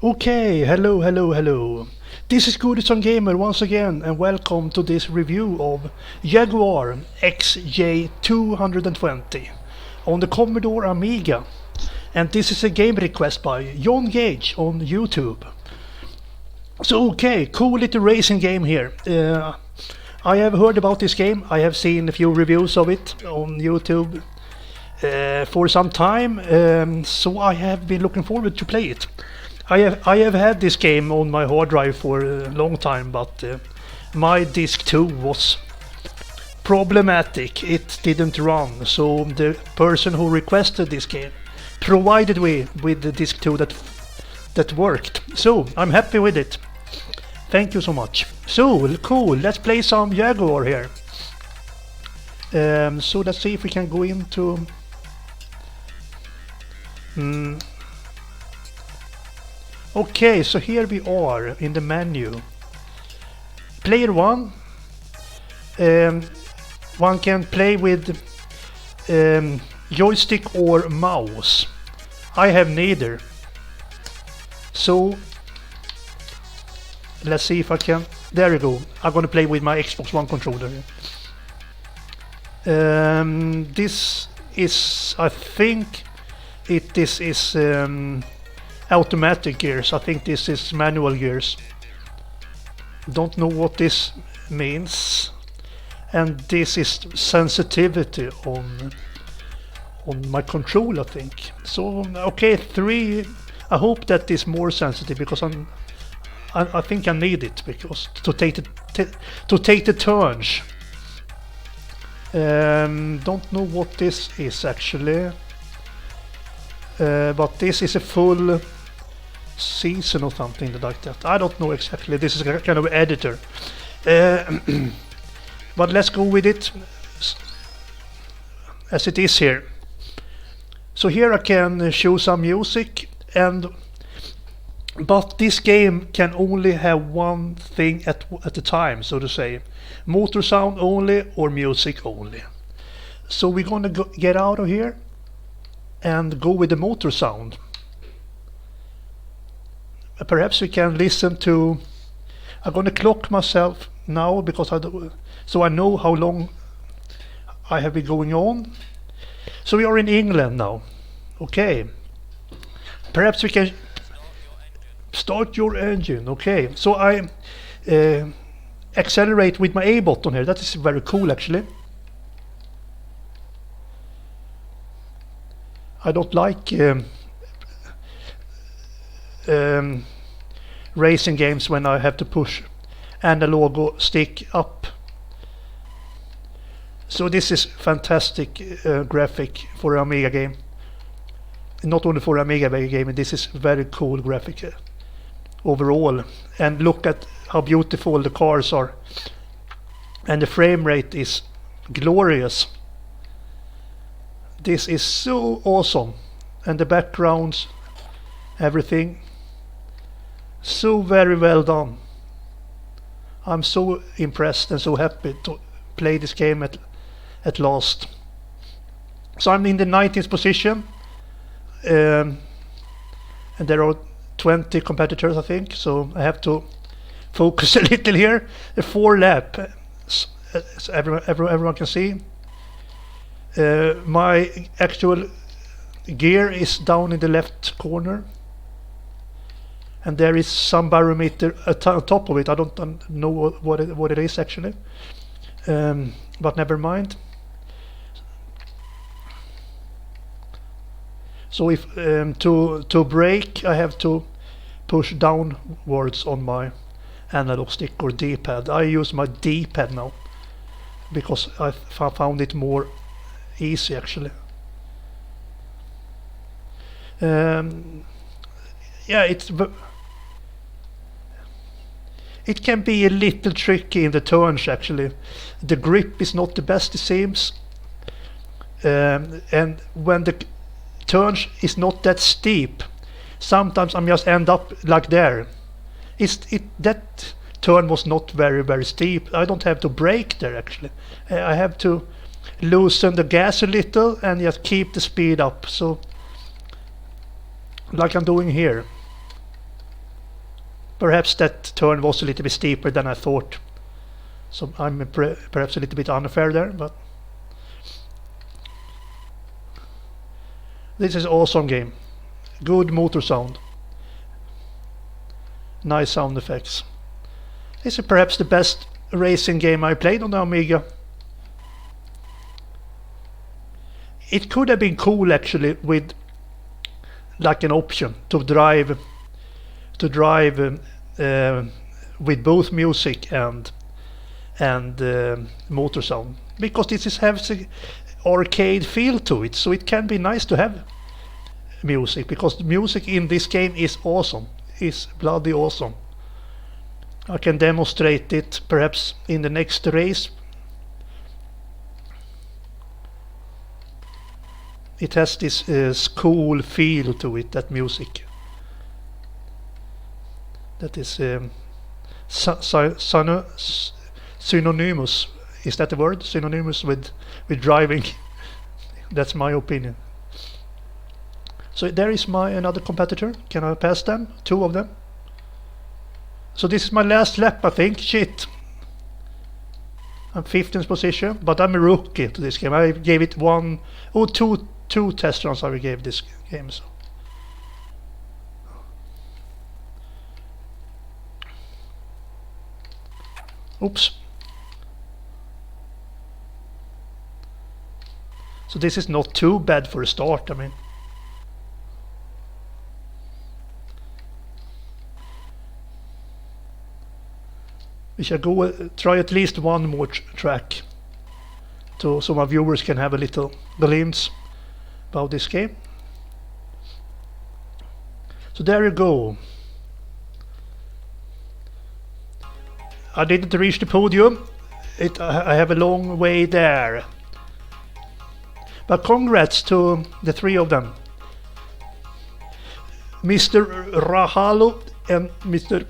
Okay, hello. This is Goodison Gamer once again, and welcome to this review of Jaguar XJ220 on the Commodore Amiga. And this is a game request by John Gage on YouTube. So okay, cool little racing game here. I have heard about this game. I have seen a few reviews of it on YouTube for some time, so I have been looking forward to play it. I have had this game on my hard drive for a long time, but my disk 2 was problematic. It didn't run, so the person who requested this game provided me with the disk 2 that worked. So I'm happy with it. Thank you so much. So cool, let's play some Jaguar here. So let's see if we can go into okay, so here we are in the menu. Player 1. One can play with joystick or mouse. I have neither. So let's see if I can. There you go. I'm gonna play with my Xbox One controller. This is, I think, this is automatic gears. I think this is manual gears. Don't know what this means. And this is sensitivity on my control, I think. So okay, 3. I hope that is more sensitive because I think I need it because to take the turns. Don't know what this is actually. But this is a full season or something like that. I don't know exactly. This is a kind of editor. But let's go with it as it is here. So here I can show some music, but this game can only have one thing at a time, so to say. Motor sound only or music only. So we're gonna get out of here and go with the motor sound. Perhaps we can listen to. I'm gonna clock myself now because so I know how long I have been going on. So we are in England now. Okay. Perhaps we can start your engine. Okay. So I accelerate with my A button here. That is very cool actually. I don't like racing games when I have to push analog or stick up. So this is fantastic graphic for an Amiga game. Not only for Amiga game, this is very cool graphic overall. And look at how beautiful the cars are. And the frame rate is glorious. This is so awesome. And the backgrounds, everything. So very well done. I'm so impressed and so happy to play this game at last. So I'm in the 19th position. And there are 20 competitors, I think. So I have to focus a little here. A 4 lap, as everyone can see. My actual gear is down in the left corner. And there is some barometer on top of it. I don't know what it is actually, but never mind. So if to brake, I have to push downwards on my analog stick or D-pad. I use my D-pad now because I found it more easy actually. Yeah, it can be a little tricky in the turns actually. The grip is not the best it seems, and when the turns is not that steep, sometimes I just end up like there. That turn was not very steep. I don't have to brake there actually. I have to loosen the gas a little and just keep the speed up, so like I'm doing here. Perhaps that turn was a little bit steeper than I thought, so I'm perhaps a little bit unfair there, but this is awesome game. Good motor sound, nice sound effects. This is perhaps the best racing game I played on the Amiga. It could have been cool actually with like an option to drive with both music and motor sound, because this has an arcade feel to it, so it can be nice to have music, because the music in this game is awesome, is bloody awesome. I can demonstrate it perhaps in the next race. It has this cool feel to it, that music. That is synonymous. Is that the word? Synonymous with driving. That's my opinion. So there is my another competitor. Can I pass them? Two of them. So this is my last lap, I think. Shit. I'm 15th position, but I'm a rookie to this game. I gave it two test runs I gave this game. So. Oops. So this is not too bad for a start, I mean. We shall go try at least one more track so my viewers can have a little glimpse about this game. So there you go. I didn't reach the podium. I have a long way there. But congrats to the three of them. Mr. Rahalo and Mr.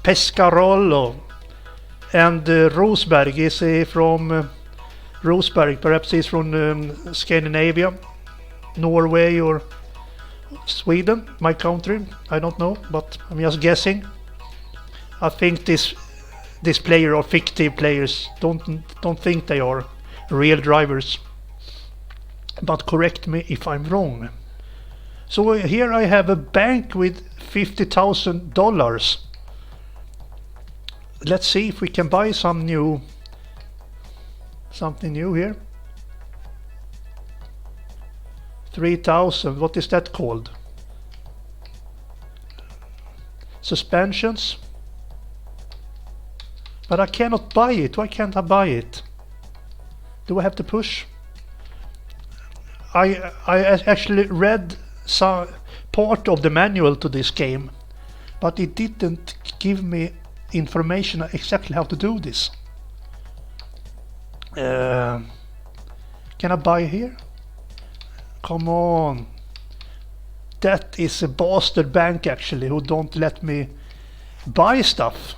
Pescarolo. And Rosberg is from Rosberg, perhaps he's from Scandinavia, Norway or Sweden, my country, I don't know, but I'm just guessing. I think this player are fictive players, don't think they are real drivers, but correct me if I'm wrong. So here I have a bank with $50,000. Let's see if we can buy something new here. 3,000, what is that called? Suspensions. But I cannot buy it. Why can't I buy it? Do I have to push? I actually read some part of the manual to this game, but it didn't give me information exactly how to do this. Can I buy here? Come on. That is a bastard bank actually who don't let me buy stuff.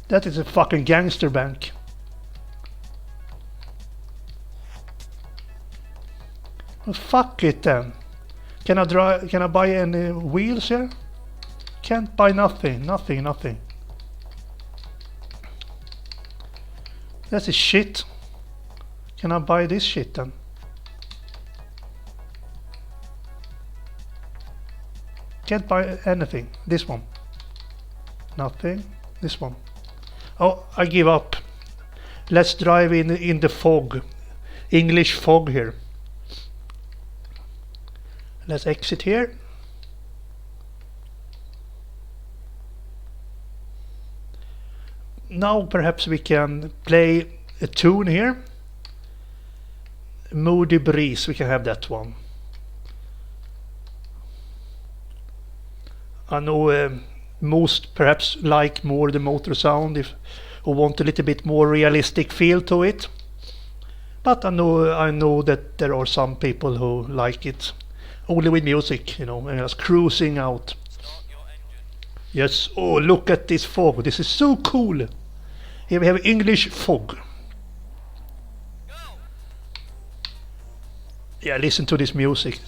That is a fucking gangster bank. Well, fuck it then. Can I buy any wheels here? Can't buy nothing. That's a shit. Can I buy this shit then? Can't buy anything. This one. Nothing. This one. Oh, I give up. Let's drive in the fog. English fog here. Let's exit here. Now perhaps we can play a tune here. Moody Breeze, we can have that one. I know most perhaps like more the motor sound or want a little bit more realistic feel to it. But I know that there are some people who like it only with music, you know, and just cruising out. Yes, oh look at this fog, this is so cool. Here we have English fog. Yeah, listen to this music.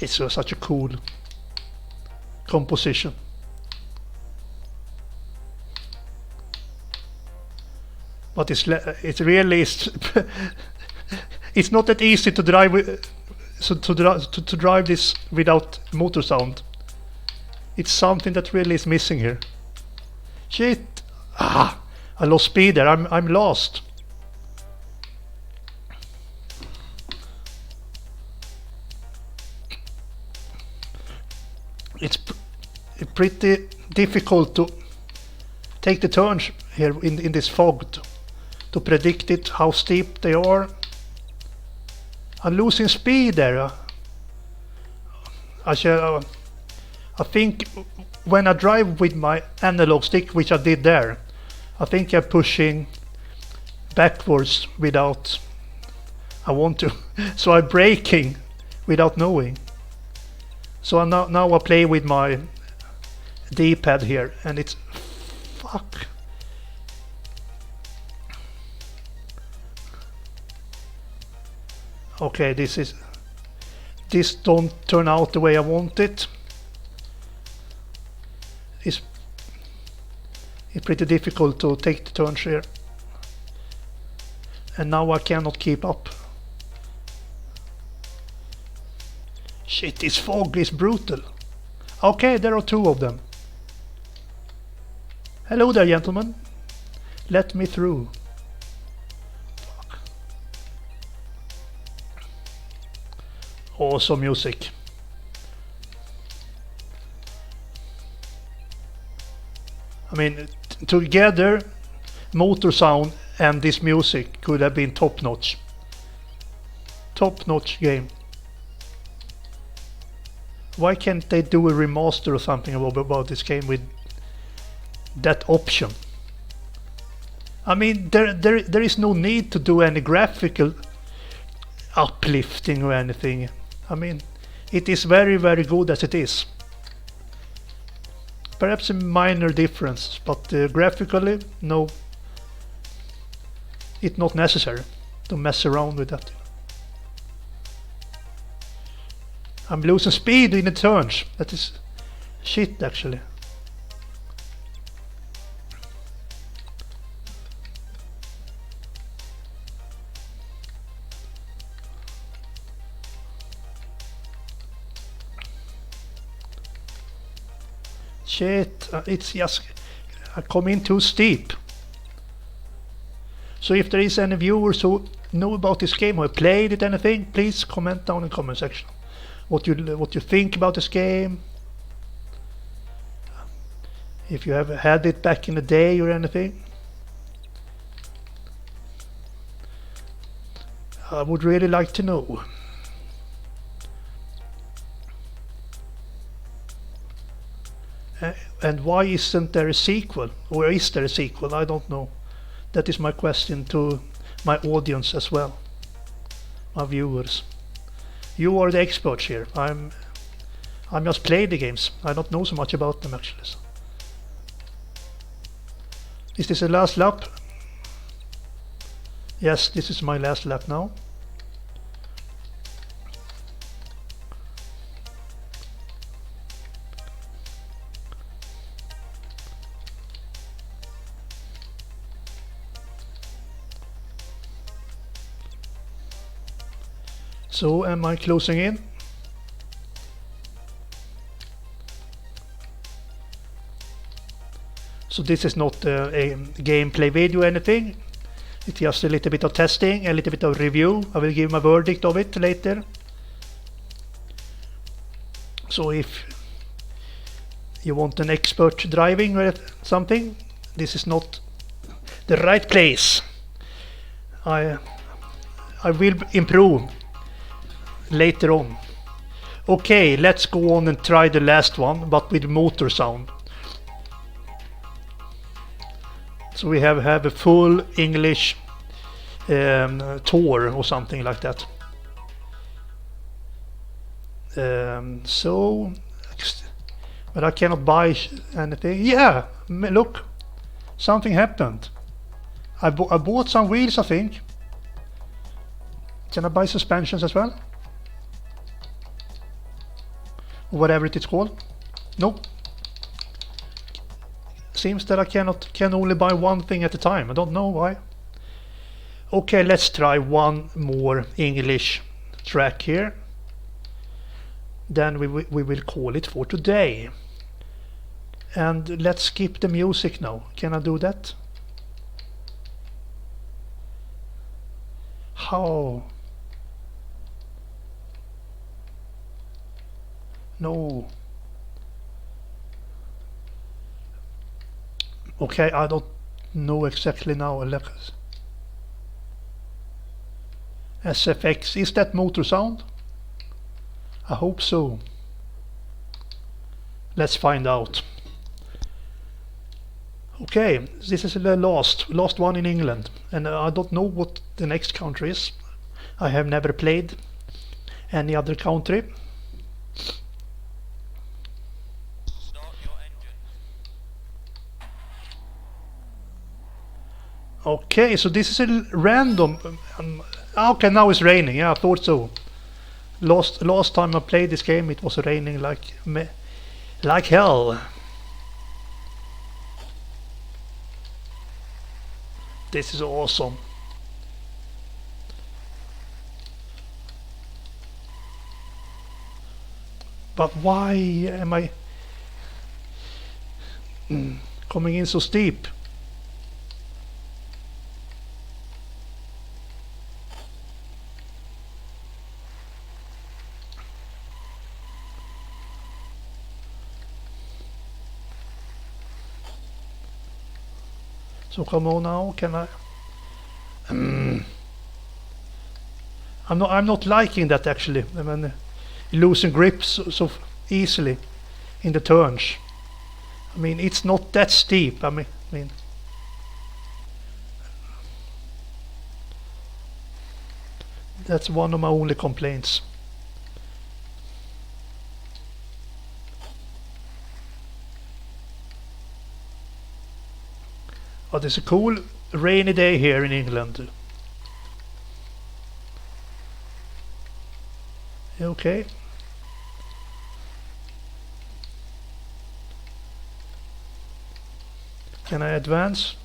It's such a cool composition. But it's really it's not that easy to drive to drive this without motor sound. It's something that really is missing here. Shit! Ah, I lost speed there. I'm lost. It's pretty difficult to take the turns here in this fog to predict it, how steep they are. I'm losing speed there. I think when I drive with my analog stick, which I did there, I think I'm pushing backwards without I want to. So I'm braking without knowing. So now I play with my D-pad here, and it's fuck. Okay, this don't turn out the way I want it. It's pretty difficult to take the turns here, and now I cannot keep up. Shit, this fog is brutal. Okay, there are two of them. Hello there, gentlemen. Let me through. Fuck. Awesome music. I mean, together, motor sound and this music could have been top notch. Top notch game. Why can't they do a remaster or something about this game with that option? I mean, there is no need to do any graphical uplifting or anything. I mean, it is very, very good as it is. Perhaps a minor difference, but graphically, no. It's not necessary to mess around with that. I'm losing speed in the turns. That is shit, actually. Shit, it's just I come in too steep. So if there is any viewers who know about this game or have played it, anything, please comment down in the comment section what you think about this game. If you have had it back in the day or anything. I would really like to know. And why isn't there a sequel? Or is there a sequel? I don't know. That is my question to my audience as well. My viewers. You are the experts here. I'm just playing the games. I don't know so much about them actually. So. Is this the last lap? Yes, this is my last lap now. So am I closing in? So this is not a gameplay video or anything. It's just a little bit of testing, a little bit of review. I will give my verdict of it later. So if you want an expert driving or something, this is not the right place. I will improve later on. Okay, let's go on and try the last one, but with motor sound. So we have a full English tour or something like that. So But I cannot buy anything. Yeah, look, something happened. I bought some wheels, I think. Can I buy suspensions as well? Whatever it is called. Nope. Seems that I can only buy one thing at a time. I don't know why. Okay, let's try one more English track here. Then we will call it for today. And let's skip the music now. Can I do that? How? No. Okay, I don't know exactly now. SFX, is that motor sound? I hope so. Let's find out. Okay, this is the last one in England, and I don't know what the next country is. I have never played any other country. Start your engine. Okay, so this is a random. Okay, now it's raining. Yeah, I thought so. Last time I played this game, it was raining like hell. This is awesome. But why am I coming in so steep? So come on now, can I? I'm not liking that actually. I mean, losing grips so easily in the turns. I mean, it's not that steep. I mean, that's one of my only complaints. Oh, there's a cool rainy day here in England. Okay. Can I advance?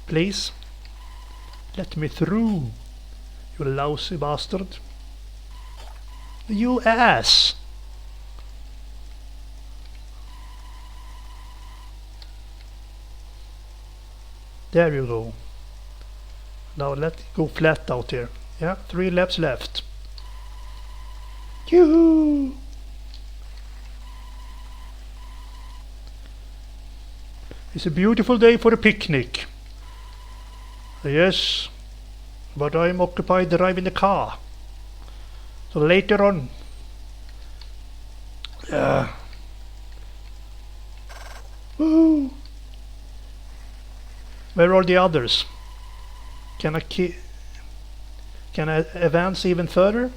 Please? Let me through, you lousy bastard. You ass! There you go. Now let it go flat out here. Yeah, 3 laps left. Yoo-hoo! It's a beautiful day for a picnic. Yes, but I'm occupied driving the car. So later on. Woo! Where are the others? Can I advance even further?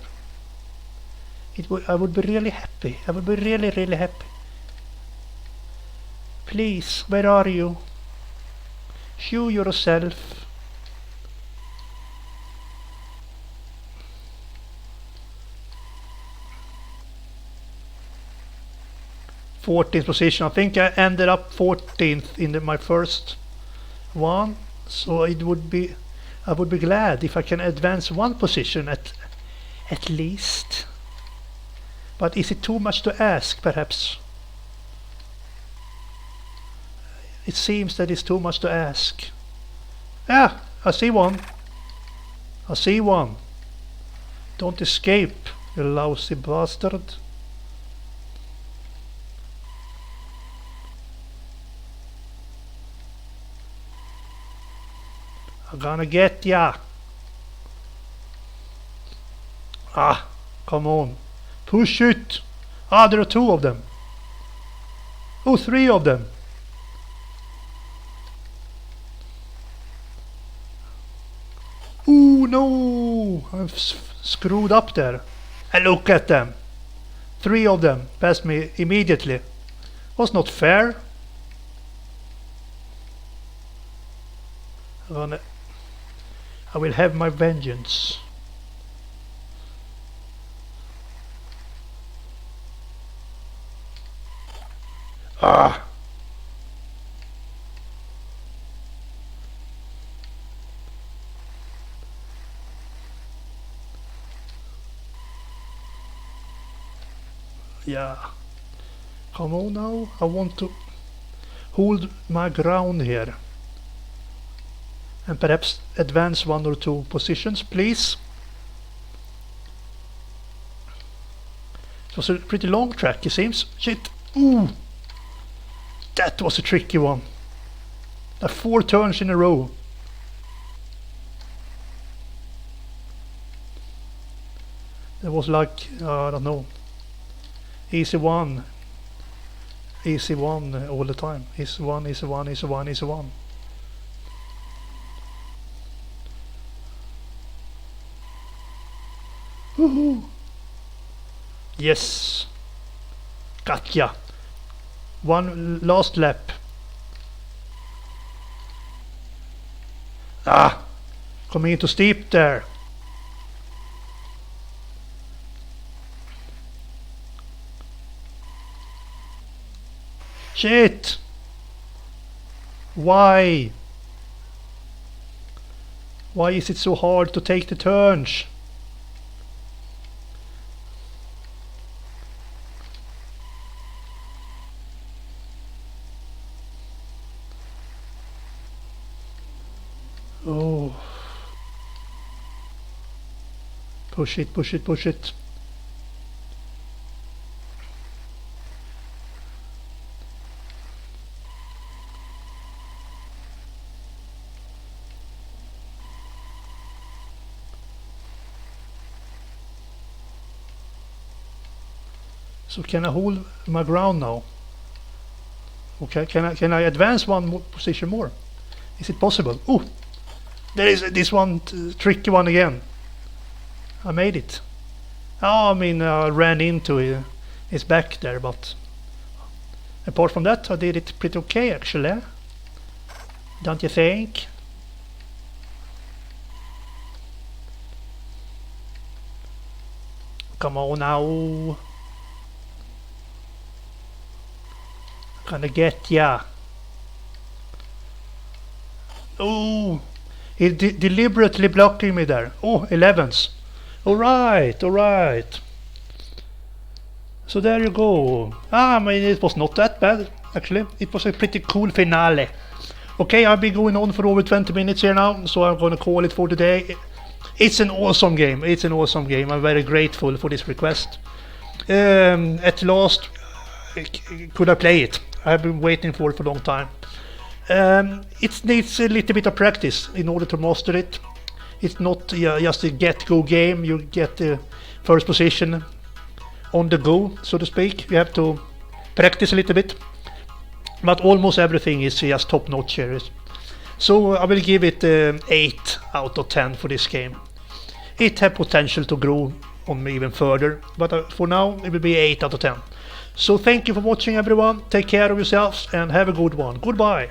I would be really happy. I would be really, really happy. Please, where are you? Show yourself. th position. I think I ended up 14th in my first one, so I would be glad if I can advance one position at least. But is it too much to ask, perhaps? It seems that it's too much to ask. Ah, I see one. I see one. Don't escape, you lousy bastard. I'm gonna get ya. Ah, come on. Push it. Ah, there are 2 of them. Oh, 3 of them. Oh no, I've screwed up there. And look at them. 3 of them passed me immediately. Was not fair. I will have my vengeance. Ah! Yeah. Come on now. I want to hold my ground here. And perhaps advance 1 or 2 positions, please. It was a pretty long track, it seems. Shit. Ooh! That was a tricky one. 4 turns in a row. It was like, I don't know. Easy one all the time. Easy one. Woohoo! Yes! Gotcha! One last lap. Ah! Coming into steep there. Shit! Why? Why is it so hard to take the turns? Oh. Push it. So can I hold my ground now? Okay, can I advance 1 more position more? Is it possible? Oh, there is this one tricky one again. I made it. Oh, I mean, I ran into his back there, but apart from that, I did it pretty okay actually. Don't you think? Come on now. Gonna get ya. Oh, he deliberately blocking me there. Oh, 11s. Alright. So there you go. I mean, it was not that bad actually. It was a pretty cool finale. Okay, I've been going on for over 20 minutes here now, so I'm gonna call it for today. It's an awesome game. I'm very grateful for this request. At last, could I play it? I've been waiting for it for a long time. It needs a little bit of practice in order to master it. It's not just a get-go game. You get the first position on the go, so to speak. You have to practice a little bit. But almost everything is just top-notch here. So I will give it 8 out of 10 for this game. It has potential to grow on me even further, but for now it will be 8 out of 10. So thank you for watching everyone, take care of yourselves and have a good one. Goodbye!